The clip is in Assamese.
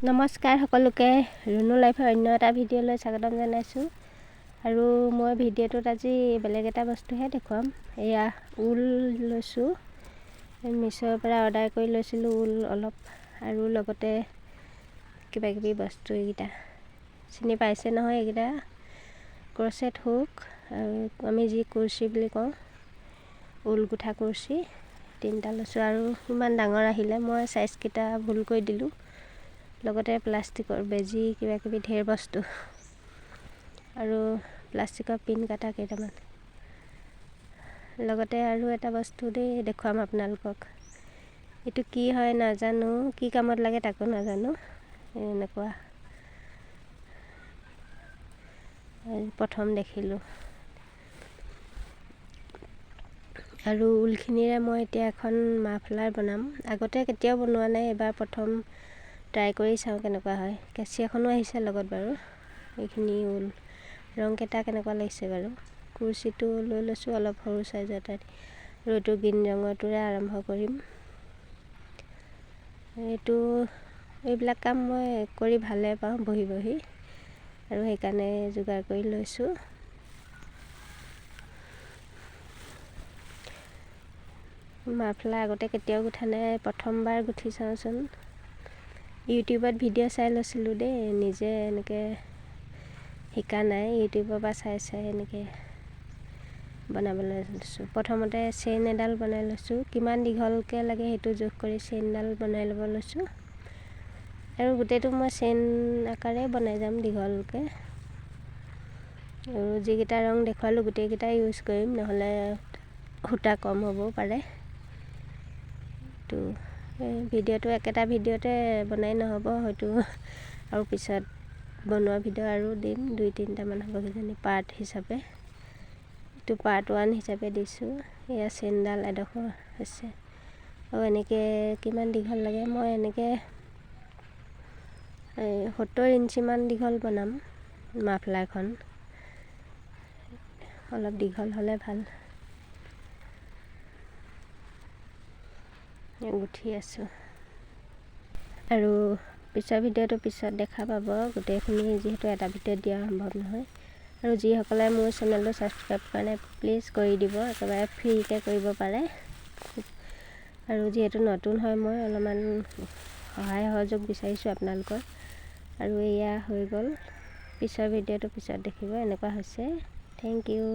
নমস্কাৰ সকলোকে ৰুনু লাইফৰ অন্য এটা ভিডিঅ'লৈ স্বাগতম জনাইছোঁ। আৰু মই ভিডিঅ'টোত আজি বেলেগ এটা বস্তুহে দেখুৱাম। এয়া ঊল লৈছোঁ, মিছ'ৰ পৰা অৰ্ডাৰ কৰি লৈছিলোঁ ঊল অলপ, আৰু লগতে কিবাকিবি বস্তু। এইকেইটা চিনি পাইছে নহয়, এইকেইটা ক্ৰচেট হুক, আৰু আমি যি কুৰ্চি বুলি কওঁ, ঊল গুঠা কুৰ্চি 3টা লৈছোঁ। আৰু ইমান ডাঙৰ আহিলে, মই চাইজকেইটা ভুল কৰি দিলোঁ। লগতে প্লাষ্টিকৰ বেজি কিবাকিবি ঢেৰ বস্তু, আৰু প্লাষ্টিকৰ পিন কাটা কেইটামান, লগতে আৰু এটা বস্তু দেখুৱাম আপোনালোকক। এইটো কি হয় নাজানো, কি কামত লাগে তাকো নাজানো। এনেকুৱা প্ৰথম দেখিলোঁ। আৰু ঊলখিনিৰে মই এতিয়া এখন মাফলাৰ বনাম। আগতে কেতিয়াও বনোৱা নাই, এবাৰ প্ৰথম ট্ৰাই কৰি চাওঁ কেনেকুৱা হয়। কেঁচি এখনো আহিছে লগত বাৰু। এইখিনি ঊল ৰংকেইটা কেনেকুৱা লাগিছে বাৰু। কুৰ্চিটো লৈ লৈছোঁ অলপ সৰু চাইজৰ এটা, আৰু এইটো গ্ৰীণ ৰঙৰটোৰে আৰম্ভ কৰিম। এইবিলাক কাম মই কৰি ভালে পাওঁ, বহি বহি, আৰু সেইকাৰণে যোগাৰ কৰি লৈছোঁ। মাফলাৰ আগতে কেতিয়াও গুঠা নাই, প্ৰথমবাৰ গুঠি চাওঁচোন। ইউটিউবত ভিডিঅ' চাই লৈছিলোঁ দেই, নিজে এনেকৈ শিকা নাই। ইউটিউবৰ পৰা চাই চাই এনেকৈ বনাবলৈ লৈছোঁ। প্ৰথমতে চেইন এডাল বনাই লৈছোঁ, কিমান দীঘলকৈ লাগে সেইটো জোখ কৰি চেইনডাল বনাই ল'ব লৈছোঁ। আৰু গোটেইটো মই চেইন আকাৰে বনাই যাম দীঘলকৈ। আৰু যিকেইটা ৰং দেখুৱালোঁ গোটেইকেইটা ইউজ কৰিম, নহ'লে সূতা কম হ'বও পাৰে। ভিডিঅ'টো একেটা ভিডিঅ'তে বনাই নহ'ব, হয়তো আৰু পিছত বনোৱা ভিডিঅ' আৰু দিম, 2-3টামান হ'ব কিজানি পাৰ্ট হিচাপে। এইটো পাৰ্ট 1 হিচাপে দিছোঁ। এয়া চেইনডাল এডোখৰ হৈছে, আৰু এনেকৈ কিমান দীঘল লাগে, মই এনেকৈ 70 ইঞ্চিমান দীঘল বনাম মাফলাৰখন। অলপ দীঘল হ'লে ভাল। গুঠি আছোঁ, আৰু পিছৰ ভিডিঅ'টো পিছত দেখা পাব। গোটেইখিনি যিহেতু এটা ভিডিঅ'ত দিয়া সম্ভৱ নহয়। আৰু যিসকলে মোৰ চেনেলটো ছাবস্ক্ৰাইব কৰা নাই, প্লিজ কৰি দিব, একেবাৰে ফ্ৰীকৈ কৰিব পাৰে। আৰু যিহেতু নতুন হয়, মই অলপমান সহায় সহযোগ বিচাৰিছোঁ আপোনালোকৰ। আৰু এয়া হৈ গ'ল, পিছৰ ভিডিঅ'টো পিছত দেখিব। এনেকুৱা হৈছে। Thank U.